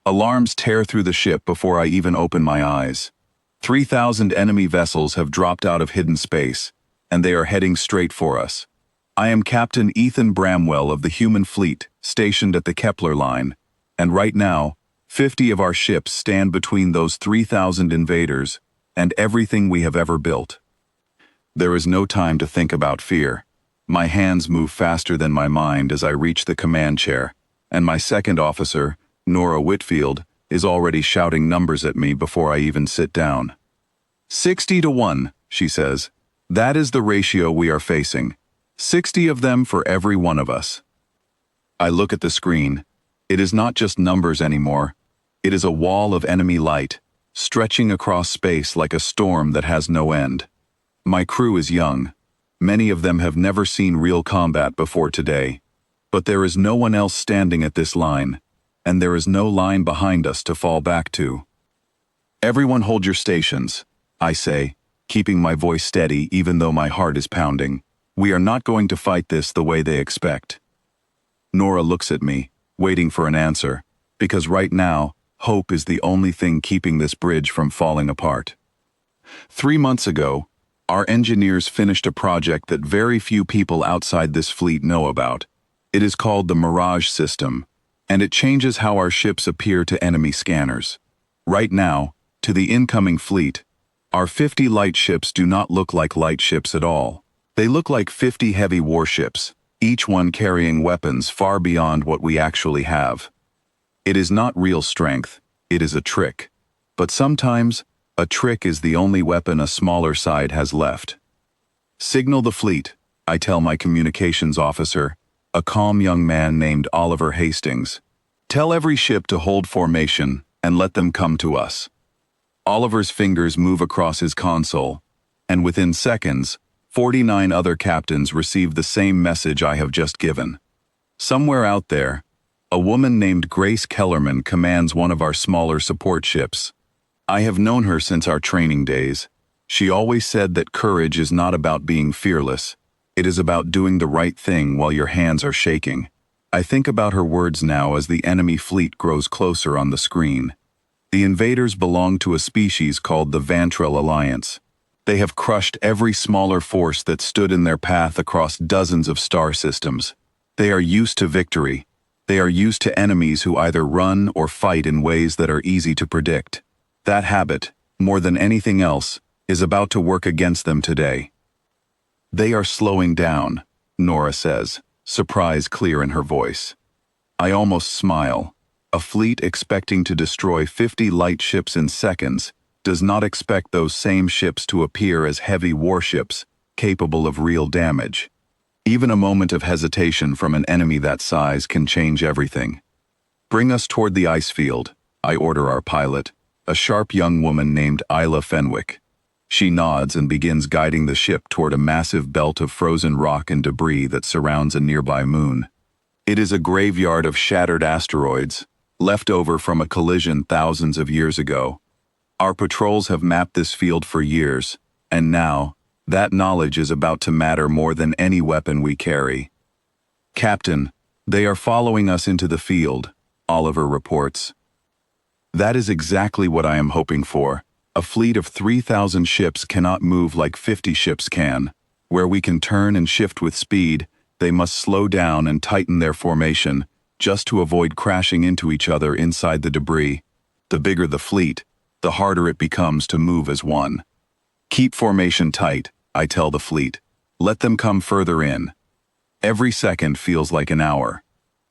Alarms tear through the ship before I even open my eyes. 3,000 enemy vessels have dropped out of hidden space, and they are heading straight for us. I am Captain Ethan Bramwell of the human fleet, stationed at the Kepler line, and right now, 50 of our ships stand between those 3,000 invaders and everything we have ever built. There is no time to think about fear. My hands move faster than my mind as I reach the command chair, and my second officer, Nora Whitfield, is already shouting numbers at me before I even sit down. 60-1, she says. That is the ratio we are facing. 60 of them for every one of us. I look at the screen. It is not just numbers anymore. It is a wall of enemy light, stretching across space like a storm that has no end. My crew is young. Many of them have never seen real combat before today. But there is no one else standing at this line, and there is no line behind us to fall back to. Everyone hold your stations, I say, keeping my voice steady even though my heart is pounding. We are not going to fight this the way they expect. Nora looks at me, waiting for an answer, because right now, hope is the only thing keeping this bridge from falling apart. 3 months ago, our engineers finished a project that very few people outside this fleet know about. It is called the Mirage system, and it changes how our ships appear to enemy scanners. Right now, to the incoming fleet, our 50 light ships do not look like light ships at all. They look like 50 heavy warships, each one carrying weapons far beyond what we actually have. It is not real strength, it is a trick. But sometimes, a trick is the only weapon a smaller side has left. Signal the fleet, I tell my communications officer, a calm young man named Oliver Hastings. Tell every ship to hold formation and let them come to us. Oliver's fingers move across his console, and within seconds, 49 other captains receive the same message I have just given. Somewhere out there, a woman named Grace Kellerman commands one of our smaller support ships. I have known her since our training days. She always said that courage is not about being fearless. It is about doing the right thing while your hands are shaking. I think about her words now as the enemy fleet grows closer on the screen. The invaders belong to a species called the Vantrell Alliance. They have crushed every smaller force that stood in their path across dozens of star systems. They are used to victory. They are used to enemies who either run or fight in ways that are easy to predict. That habit, more than anything else, is about to work against them today. They are slowing down, Nora says, surprise clear in her voice. I almost smile. A fleet expecting to destroy 50 light ships in seconds does not expect those same ships to appear as heavy warships, capable of real damage. Even a moment of hesitation from an enemy that size can change everything. Bring us toward the ice field, I order our pilot, a sharp young woman named Isla Fenwick. She nods and begins guiding the ship toward a massive belt of frozen rock and debris that surrounds a nearby moon. It is a graveyard of shattered asteroids, left over from a collision thousands of years ago. Our patrols have mapped this field for years, and now, that knowledge is about to matter more than any weapon we carry. Captain, they are following us into the field, Oliver reports. That is exactly what I am hoping for. A fleet of 3,000 ships cannot move like 50 ships can. Where we can turn and shift with speed, they must slow down and tighten their formation, just to avoid crashing into each other inside the debris. The bigger the fleet, the harder it becomes to move as one. Keep formation tight, I tell the fleet. Let them come further in. Every second feels like an hour.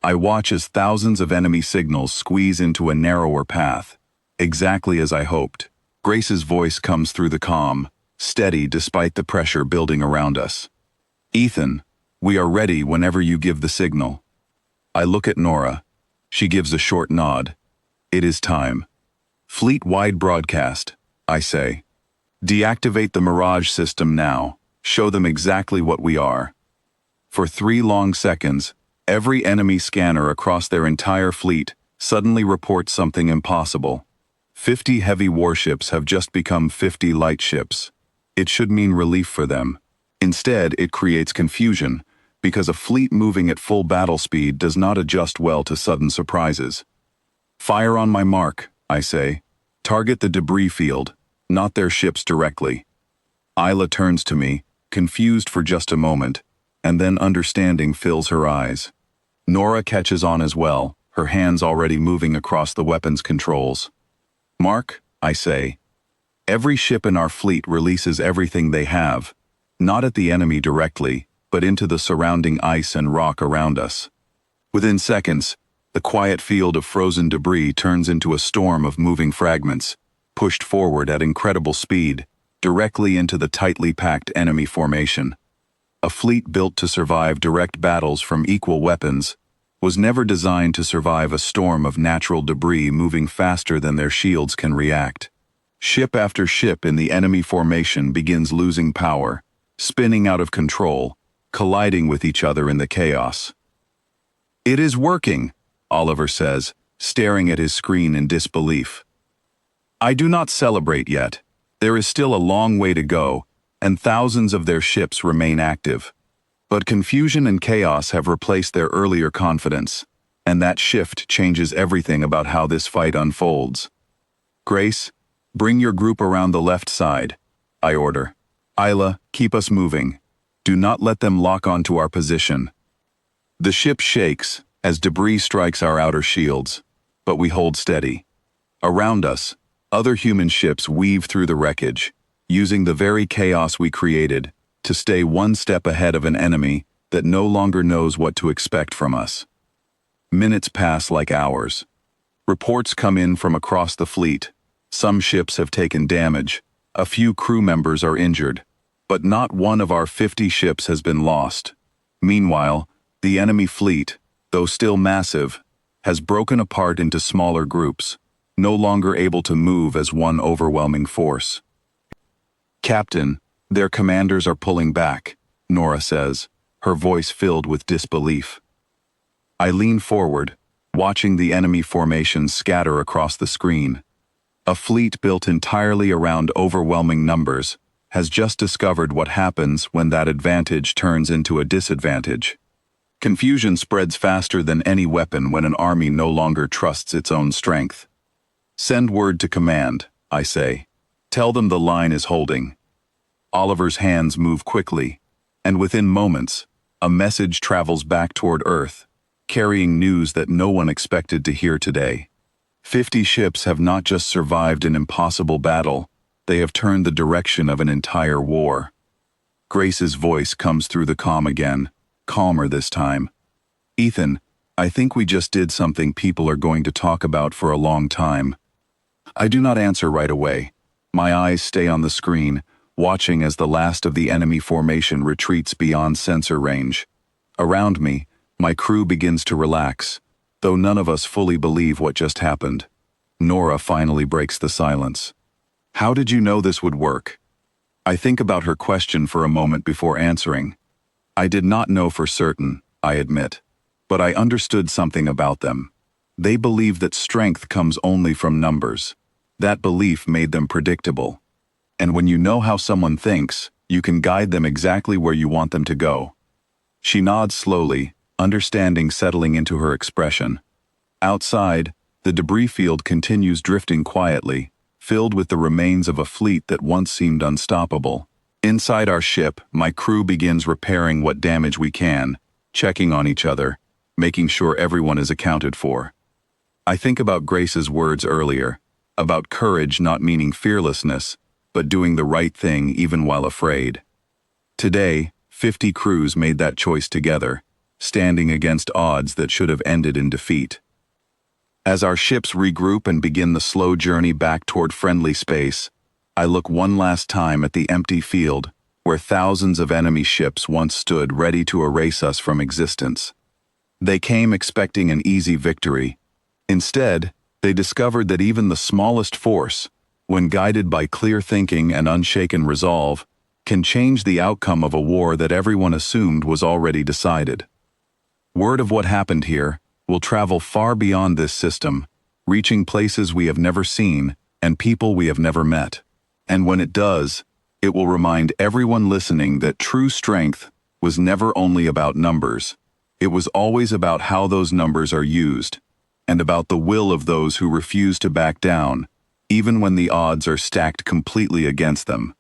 I watch as thousands of enemy signals squeeze into a narrower path, exactly as I hoped. Grace's voice comes through the comm, steady despite the pressure building around us. Ethan, we are ready whenever you give the signal. I look at Nora. She gives a short nod. It is time. Fleet-wide broadcast, I say. Deactivate the Mirage system now. Show them exactly what we are. For 3 long seconds, every enemy scanner across their entire fleet suddenly reports something impossible. 50 heavy warships have just become 50 light ships. It should mean relief for them. Instead, it creates confusion, because a fleet moving at full battle speed does not adjust well to sudden surprises. Fire on my mark, I say. Target the debris field, not their ships directly. Isla turns to me, confused for just a moment, and then understanding fills her eyes. Nora catches on as well, her hands already moving across the weapons controls. Mark, I say. Every ship in our fleet releases everything they have, not at the enemy directly, but into the surrounding ice and rock around us. Within seconds, the quiet field of frozen debris turns into a storm of moving fragments, pushed forward at incredible speed, directly into the tightly packed enemy formation. A fleet built to survive direct battles from equal weapons was never designed to survive a storm of natural debris moving faster than their shields can react. Ship after ship in the enemy formation begins losing power, spinning out of control, colliding with each other in the chaos. "It is working," Oliver says, staring at his screen in disbelief. I do not celebrate yet. There is still a long way to go, and thousands of their ships remain active. But confusion and chaos have replaced their earlier confidence, and that shift changes everything about how this fight unfolds. "Grace, bring your group around the left side," I order. "Isla, keep us moving. Do not let them lock onto our position." The ship shakes as debris strikes our outer shields, but we hold steady. Around us, other human ships weave through the wreckage, using the very chaos we created to stay one step ahead of an enemy that no longer knows what to expect from us. Minutes pass like hours. Reports come in from across the fleet. Some ships have taken damage, a few crew members are injured, but not one of our 50 ships has been lost. Meanwhile, the enemy fleet, though still massive, has broken apart into smaller groups, no longer able to move as one overwhelming force. "Captain, their commanders are pulling back," Nora says, her voice filled with disbelief. I lean forward, watching the enemy formations scatter across the screen. A fleet built entirely around overwhelming numbers has just discovered what happens when that advantage turns into a disadvantage. Confusion spreads faster than any weapon when an army no longer trusts its own strength. "Send word to command," I say. "Tell them the line is holding." Oliver's hands move quickly, and within moments, a message travels back toward Earth, carrying news that no one expected to hear today. 50 ships have not just survived an impossible battle, they have turned the direction of an entire war. Grace's voice comes through the comm again, calmer this time. "Ethan, I think we just did something people are going to talk about for a long time." I do not answer right away. My eyes stay on the screen, watching as the last of the enemy formation retreats beyond sensor range. Around me, my crew begins to relax, though none of us fully believe what just happened. Nora finally breaks the silence. "How did you know this would work?" I think about her question for a moment before answering. I did not know for certain, I admit, but I understood something about them. They believe that strength comes only from numbers. That belief made them predictable. And when you know how someone thinks, you can guide them exactly where you want them to go. She nods slowly, understanding settling into her expression. Outside, the debris field continues drifting quietly, filled with the remains of a fleet that once seemed unstoppable. Inside our ship, my crew begins repairing what damage we can, checking on each other, making sure everyone is accounted for. I think about Grace's words earlier, about courage not meaning fearlessness, but doing the right thing even while afraid. Today, 50 crews made that choice together, standing against odds that should have ended in defeat. As our ships regroup and begin the slow journey back toward friendly space, I look one last time at the empty field where thousands of enemy ships once stood ready to erase us from existence. They came expecting an easy victory. Instead, they discovered that even the smallest force, when guided by clear thinking and unshaken resolve, can change the outcome of a war that everyone assumed was already decided. Word of what happened here will travel far beyond this system, reaching places we have never seen and people we have never met. And when it does, it will remind everyone listening that true strength was never only about numbers. It was always about how those numbers are used. and about the will of those who refuse to back down, even when the odds are stacked completely against them.